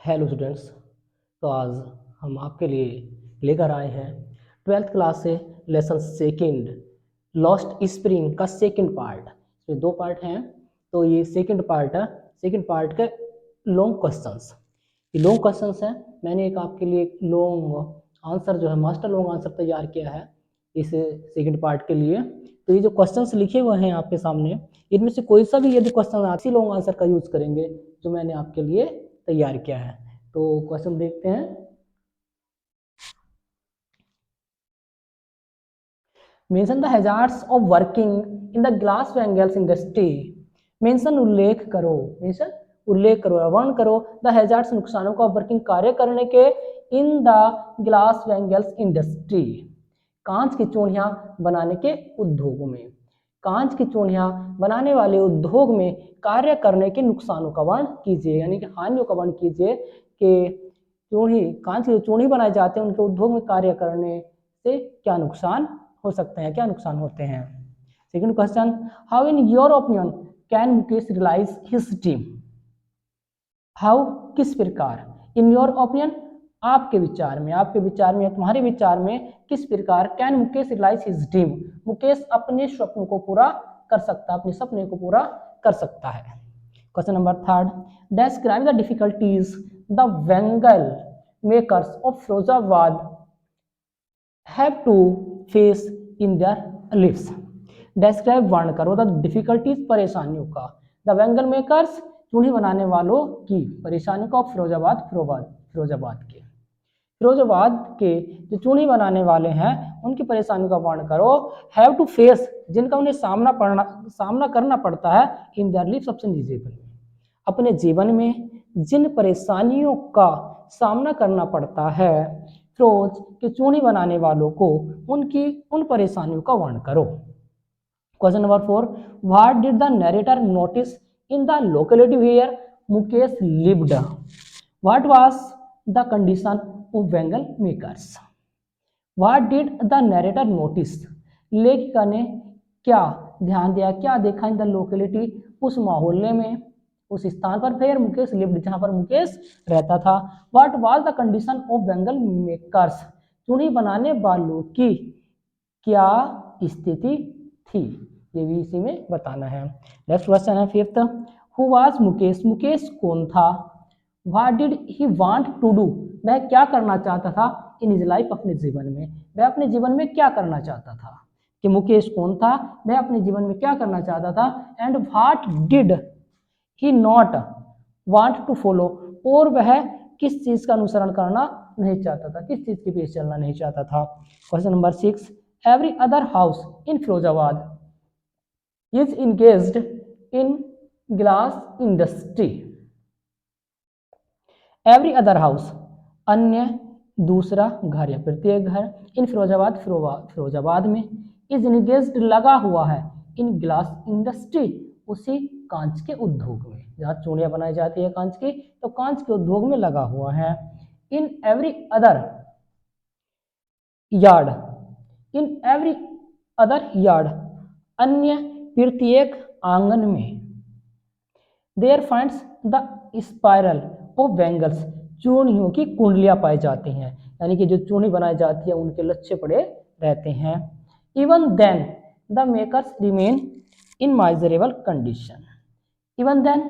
Hello students. तो आज हम आपके लिए लेकर आए हैं 12th क्लास से लेसन सेकंड लॉस्ट स्प्रिंग का सेकंड पार्ट। इसमें दो पार्ट हैं, तो ये सेकंड पार्ट है। सेकंड पार्ट के लॉन्ग क्वेश्चंस, ये लॉन्ग क्वेश्चंस हैं। मैंने एक आपके लिए एक लॉन्ग आंसर जो है मास्टर लॉन्ग आंसर तैयार किया है इस सेकंड पार्ट के लिए। तो ये जो क्वेश्चंस लिखे हुए हैं आपके सामने, इनमें से कोई सा भी यदि क्वेश्चन आप इसी लॉन्ग आंसर का यूज करेंगे जो मैंने आपके लिए तैयार किया है। तो क्वेश्चन देखते हैं। Mention the hazards of working in the glass bangles industry. Mention उल्लेख करो, मेंशन उल्लेख करो या वर्ण करो द हैजार्ड्स नुकसानों का वर्किंग कार्य करने के इन द ग्लास वेंगल्स इंडस्ट्री, कांच की चूड़ियां बनाने के उद्योगों में। कांच की चूड़ियां बनाने वाले उद्योग में कार्य करने के नुकसानों का वर्ण कीजिए, यानी कि हानियों का वर्ण कीजिए कि चूड़ी, कांच की चूड़ी बनाए जाते हैं उनके उद्योग में कार्य करने से क्या नुकसान हो सकते हैं, क्या नुकसान होते हैं। Second question, how in your opinion can Mukesh realise his dream. How किस प्रकार, इन योर ओपिनियन आपके विचार में, आपके विचार में, तुम्हारे विचार में किस प्रकार can Mukesh realise his dream, Mukesh अपने स्वप्न को पूरा कर सकता है, अपने सपने को पूरा कर सकता है। Question number third, describe the difficulties the bangle makers of Firozabad have to face in their lives. Describe वर्ण करो द डिफिकल्टीज परेशानियों का, द वेंगल मेकर्स चूड़ी बनाने वालों की परेशानियों का, फिरोजाबाद के जो चूड़ी बनाने वाले हैं उनकी परेशानियों का वर्ण करो। हैव टू फेस, जिनका उन्हें सामना करना पड़ता है, इन देयर लिव्स अपने जीवन में, अपने जीवन में जिन परेशानियों का सामना करना पड़ता है फिरोज के चूड़ी बनाने वालों को, उनकी उन परेशानियों का वर्ण करो। Question number 4, what did the narrator notice in the locality where Mukesh lived. What was the condition of bangle makers. What did the narrator notice, लेखिका ने क्या ध्यान दिया, क्या देखा, इन द लोकेलिटी उस मोहल्ले में, उस स्थान पर, फिर मुकेश लिव्ड जहां पर मुकेश रहता था। What was the condition of bangle makers, चूड़ी बनाने वालों की क्या स्थिति थी, ये भी इसी में बताना है। नेक्स्ट क्वेश्चन है fifth, who was Mukesh, Mukesh कौन था। What did he want to do, वह क्या करना चाहता था, इन हिज लाइफ अपने जीवन में, वह अपने जीवन में क्या करना चाहता था, कि मुकेश कौन था, वह अपने जीवन में क्या करना चाहता था। And what did he not want to follow, और वह किस चीज का अनुसरण करना नहीं चाहता था, किस चीज के पीछे चलना नहीं चाहता था। Question number 6, every other house in Firozabad is engaged in glass industry. Every other house, अन्य दूसरा घर या प्रत्येक घर, इन फिरोजाबाद में, इज इंगेज्ड लगा हुआ है, इन ग्लास इंडस्ट्री उसी कांच के उद्योग में, जहाँ चूड़ियां बनाई जाती है कांच की, तो कांच के उद्योग में लगा हुआ है। In every other yard, in every other yard, अन्य प्रत्येक आंगन में, there finds the spiral of bangles, चूड़ियों की कुंडलियां पाई जाती हैं, यानी कि जो चूड़ी बनाई जाती है उनके लच्छे पड़े रहते हैं। Even then the makers remain in miserable condition. Even then,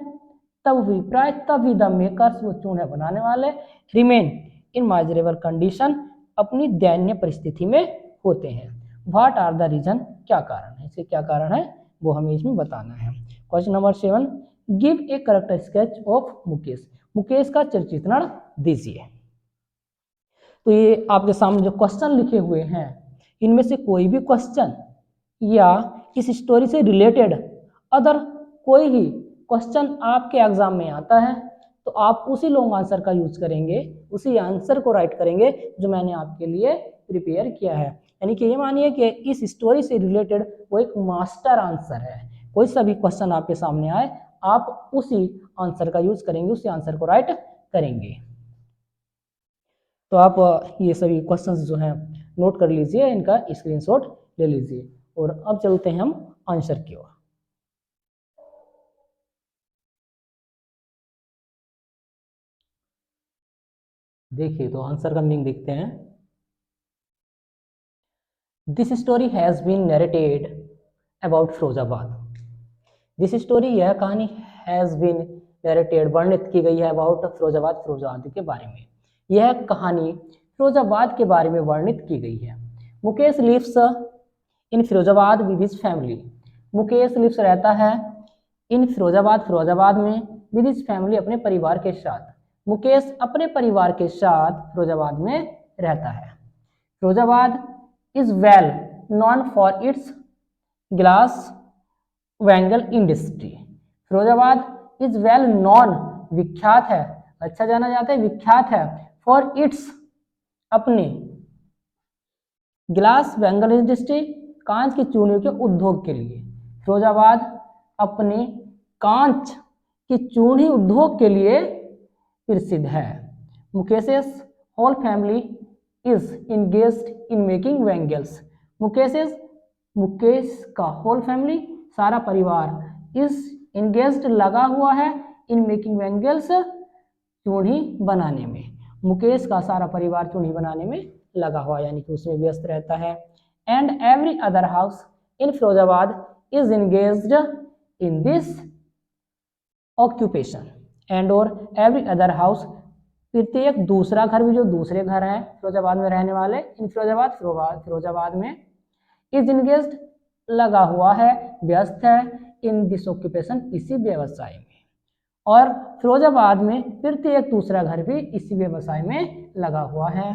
तब भी, प्राय तब भी, द मेकर्स, वो चूड़ियां बनाने वाले, रिमेन इन माइजरेबल कंडीशन, अपनी दयनीय परिस्थिति में होते हैं। व्हाट आर द रीजन, क्या कारण है, इसे क्या कारण है वो हमें इसमें बताना है। Question number 7, give A correct sketch of Mukesh, Mukesh का चित्रण दीजिए। तो ये आपके सामने जो क्वेश्चन लिखे हुए हैं, इनमें से कोई भी क्वेश्चन या इस स्टोरी से रिलेटेड अदर कोई भी क्वेश्चन आपके एग्जाम में आता है, तो आप उसी लॉन्ग आंसर का यूज करेंगे, उसी आंसर को राइट करेंगे जो मैंने आपके लिए प्रिपेयर किया है। यानी कि ये मानिए कि इस स्टोरी से रिलेटेड वो एक मास्टर आंसर है। कोई सा भी क्वेश्चन आपके सामने आए, आप उसी आंसर का यूज करेंगे, उसी आंसर को राइट करेंगे। तो आप ये सभी क्वेश्चंस जो हैं नोट कर लीजिए, इनका स्क्रीनशॉट ले लीजिए, और अब चलते हैं हम आंसर की ओर। देखिए तो आंसर का मीनिंग देखते हैं। This story has been narrated about Firozabad. This story यह कहानी हैज बीन नरेटेड वर्णित की गई है अबाउट फिरोजाबाद के बारे में। यह कहानी फिरोजाबाद के बारे में वर्णित की गई है। Mukesh lives in Firozabad with his family. Mukesh lives रहता है इन फिरोजाबाद में विद हिज फैमिली अपने परिवार के साथ। मुकेश अपने परिवार के साथ फिरोजाबाद में रहता है। Firozabad is well known for its glass bangle industry. Firozabad is well known विख्यात है, अच्छा जाना जाता है, विख्यात है फॉर इट्स अपने ग्लास वेंगल इंडस्ट्री कांच की चूड़ियों के उद्योग के लिए। फिरोजाबाद अपने कांच की चूड़ी उद्योग के लिए प्रसिद्ध है। Mukesh's whole family is engaged in making bangles. Mukesh का होल फैमिली सारा परिवार इज इंगेज्ड लगा हुआ है इन मेकिंग बैंगल्स चूड़ी बनाने में। मुकेश का सारा परिवार चूड़ी बनाने में लगा हुआ यानी कि उसमें व्यस्त रहता है। And every other house in Firozabad is engaged in this occupation. And और एवरी अदर हाउस प्रत्येक दूसरा घर भी जो दूसरे घर हैं फिरोजाबाद में रहने वाले इन फिरोजाबाद में इज इंगेज्ड लगा हुआ है, व्यस्त है इन दिस ऑक्यूपेशन इसी व्यवसाय में। और फिरोजाबाद में प्रत्येक दूसरा घर भी इसी व्यवसाय में लगा हुआ है।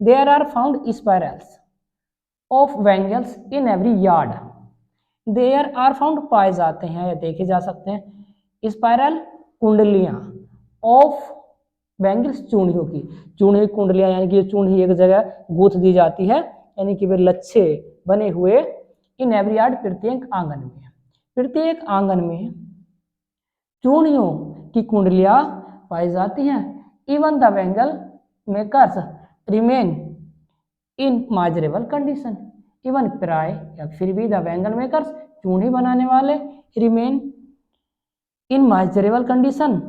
There are found spirals of bangles in every yard. There are found पाए जाते हैं या देखे जा सकते हैं स्पायरल कुंडलियां ऑफ बैंगल्स चूड़ियों की। चूड़ी कुंडलियां यानी कि चूड़ी एक जगह गूंथ दी जाती है यानी कि वे लच्छे बने हुए इन एवरी यार्ड प्रत्येक आंगन में। प्रत्येक आंगन में चूड़ियों की कुंडलियां पाई जाती हैं। Even the bangle makers remain in miserable condition. Even प्राय या फिर भी द बैंगल मेकर्स चूड़ी बनाने वाले रिमेन इन माइजरेबल कंडीशन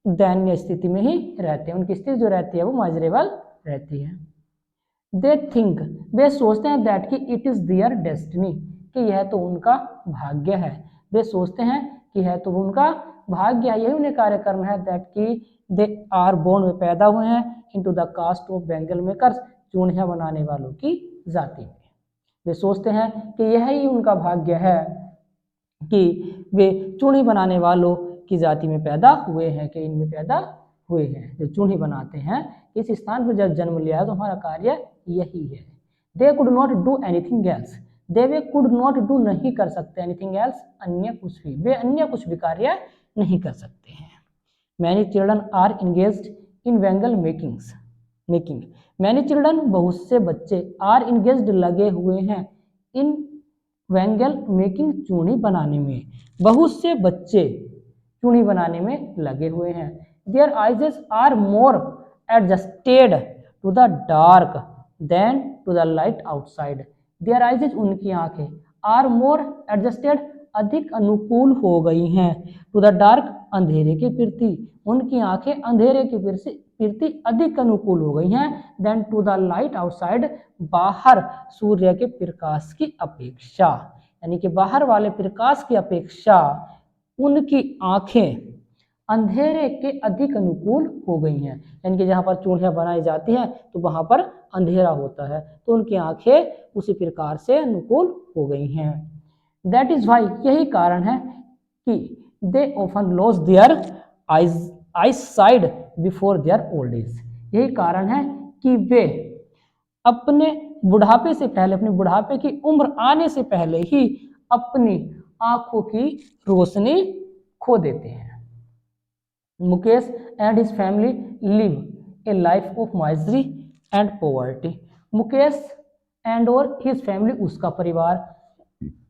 दयनीय स्थिति में ही रहते हैं, उनकी स्थिति जो रहती है वो माइजरेबल रहती है। दे थिंक वे सोचते हैं दैट कि इट इज देयर डेस्टिनी कि यह तो उनका भाग्य है। वे सोचते हैं कि यह तो उनका भाग्य है, यही उन्हें कार्य करना है। दैट कि दे आर बोर्न में पैदा हुए हैं into the caste of bangle makers चूड़ियां बनाने वालों की जाति में। वे सोचते हैं कि यह ही उनका भाग्य है कि वे चूड़ी बनाने वालों की जाति में पैदा हुए हैं, कि इनमें पैदा हुए हैं। जो चूड़ी बनाते हैं इस स्थान पर जब जन्म लिया है तो हमारा कार्य यही है। They could not do anything else. Way could not do नहीं कर सकते एनीथिंग एल्स अन्य कुछ भी, वे अन्य कुछ भी कार्य नहीं कर सकते हैं। Many children are engaged in bangle making. Many children बहुत से बच्चे आर इंगेज्ड लगे हुए हैं इन बैंगल मेकिंग चूड़ी बनाने में। बहुत से बच्चे चूड़ी बनाने में लगे हुए हैं। Their eyes are more adjusted to the dark than to the light outside. Their eyes उनकी आंखें आर मोर एडजस्टेड अधिक अनुकूल हो गई हैं टू द डार्क अंधेरे के प्रति। उनकी आंखें अंधेरे के प्रति अधिक अनुकूल हो गई हैं than to the light outside बाहर सूर्य के प्रकाश की अपेक्षा, यानी कि बाहर वाले प्रकाश की अपेक्षा उनकी आंखें अंधेरे के अधिक अनुकूल हो गई हैं। यानी कि जहाँ पर चूड़ियाँ बनाई जाती हैं तो वहाँ पर अंधेरा होता है तो उनकी आंखें उसी प्रकार से अनुकूल हो गई हैं। दैट इज वाई यही कारण है कि they often loss their eyes side before their old age. यही कारण है कि वे अपने बुढ़ापे से पहले, अपने बुढ़ापे की उम्र आने से पहले ही अपनी आंखों की रोशनी खो देते हैं। Mukesh and his family live A life of misery and poverty. Mukesh and और हिज फैमिली उसका परिवार,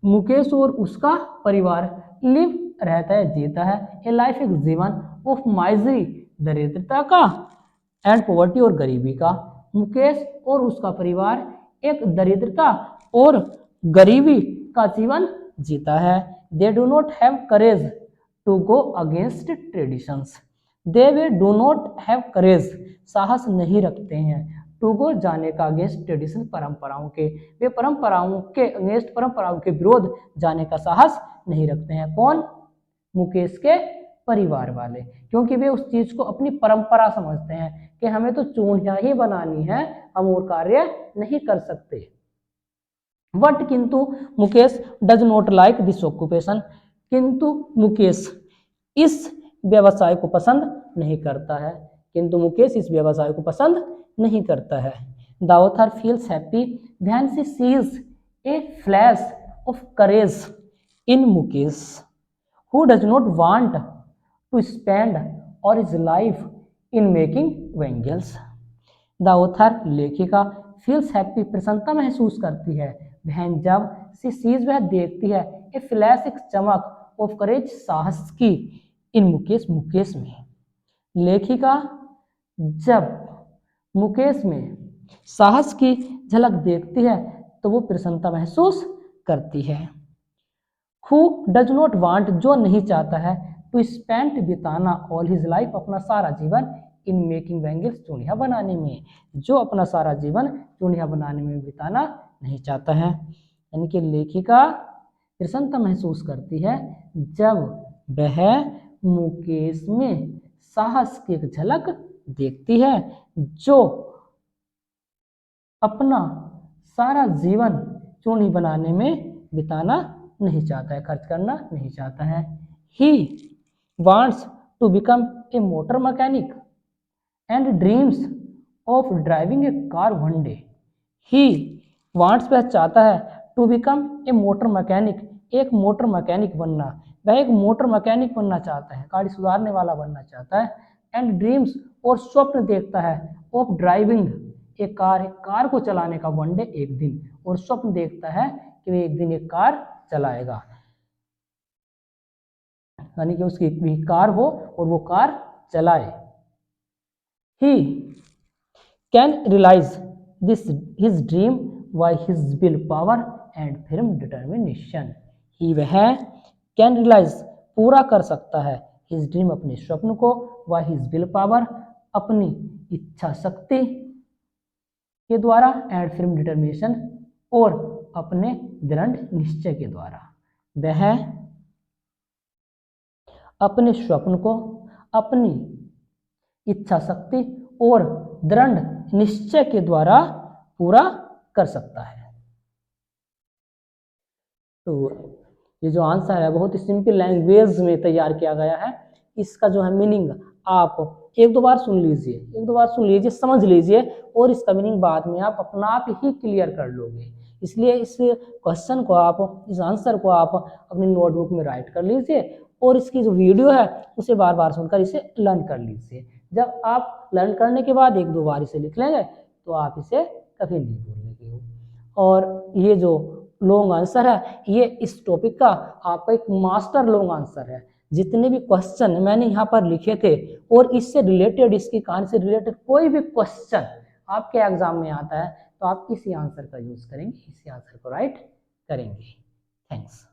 मुकेश और उसका परिवार लिव रहता है, जीता है, ए लाइफ एक जीवन ऑफ माइजरी दरिद्रता का एंड पॉवर्टी और गरीबी का। मुकेश और उसका परिवार एक दरिद्रता और गरीबी का जीवन जीता है। They do not have courage to go against traditions. They वे डू नॉट हैव करेज, साहस नहीं रखते हैं, टू गो जाने का अगेंस्ट ट्रेडिशन, परंपराओं के, वे परंपराओं के अगेंस्ट, परंपराओं के विरोध जाने का साहस नहीं रखते हैं। कौन? मुकेश के परिवार वाले, क्योंकि वे उस चीज को अपनी परंपरा समझते हैं कि हमें तो चूड़ियां ही बनानी है, हम और कार्य नहीं कर सकते। बट किंतु Mukesh does not like this occupation, किंतु मुकेश इस व्यवसाय को पसंद नहीं करता है, किंतु मुकेश इस व्यवसाय को पसंद नहीं करता है। The author feels happy when she sees A flash of courage in Mukesh who does not want to spend all his life in making bangles. The author लेखिका feels happy प्रसन्नता महसूस करती है बहन जब सी सीज वह देखती है ए फ्लैश एक चमक ऑफ करेज साहस की इन मुकेश मुकेश में। लेखिका जब मुकेश में साहस की झलक देखती है तो वो प्रसन्नता महसूस करती है। Who does not want जो नहीं चाहता है to spend बिताना all his life अपना सारा जीवन in making bangles चूड़ियां बनाने में, जो अपना सारा जीवन चूड़ियां बनाने में बिताना नहीं चाहता है। यानी कि लेखिका प्रसन्नता महसूस करती है जब वह मुकेश में साहस की एक झलक देखती है जो अपना सारा जीवन चूड़ी बनाने में बिताना नहीं चाहता है, खर्च करना नहीं चाहता है। ही wants to become a motor mechanic and dreams of driving a car one day. He wants वह चाहता है to become a motor mechanic एक मोटर मैकेनिक बनना, वह एक मोटर मैकेनिक बनना चाहता है, गाड़ी सुधारने वाला बनना चाहता है। एंड ड्रीम्स और स्वप्न देखता है ऑफ ड्राइविंग एक कार को चलाने का वन डे एक दिन, और स्वप्न देखता है कि वह एक दिन एक कार चलाएगा, यानी कि उसकी भी कार हो और वो कार चलाए। He can realise this his dream by his will power and firm determination. He वह कैन रियलाइज पूरा कर सकता है हिज ड्रीम अपने स्वप्न को, बाय हिज विल पावर अपनी इच्छा शक्ति के द्वारा, एंड फिर्म डिटर्मिनेशन और अपने दृढ़ निश्चय के द्वारा। वह अपने स्वप्न को अपनी इच्छा शक्ति और दृढ़ निश्चय के द्वारा पूरा कर सकता है। तो ये जो आंसर है बहुत ही सिंपल लैंग्वेज में तैयार किया गया है। इसका जो है मीनिंग आप एक दो बार सुन लीजिए, समझ लीजिए, और इसका मीनिंग बाद में आप अपना आप ही क्लियर कर लोगे। इसलिए इस क्वेश्चन को आप, इस आंसर को आप अपनी नोटबुक में राइट कर लीजिए, और इसकी जो वीडियो है उसे बार बार सुनकर इसे लर्न कर लीजिए। जब आप लर्न करने के बाद एक दो बार इसे लिख लेंगे तो आप इसे कभी नहीं भूलेंगे हो। और ये जो लॉन्ग आंसर है ये इस टॉपिक का आपका एक मास्टर लॉन्ग आंसर है। जितने भी क्वेश्चन मैंने यहाँ पर लिखे थे और इससे रिलेटेड, इसकी कहानी से रिलेटेड कोई भी क्वेश्चन आपके एग्जाम में आता है तो आप इसी आंसर का यूज करेंगे, इसी आंसर को राइट करेंगे। थैंक्स।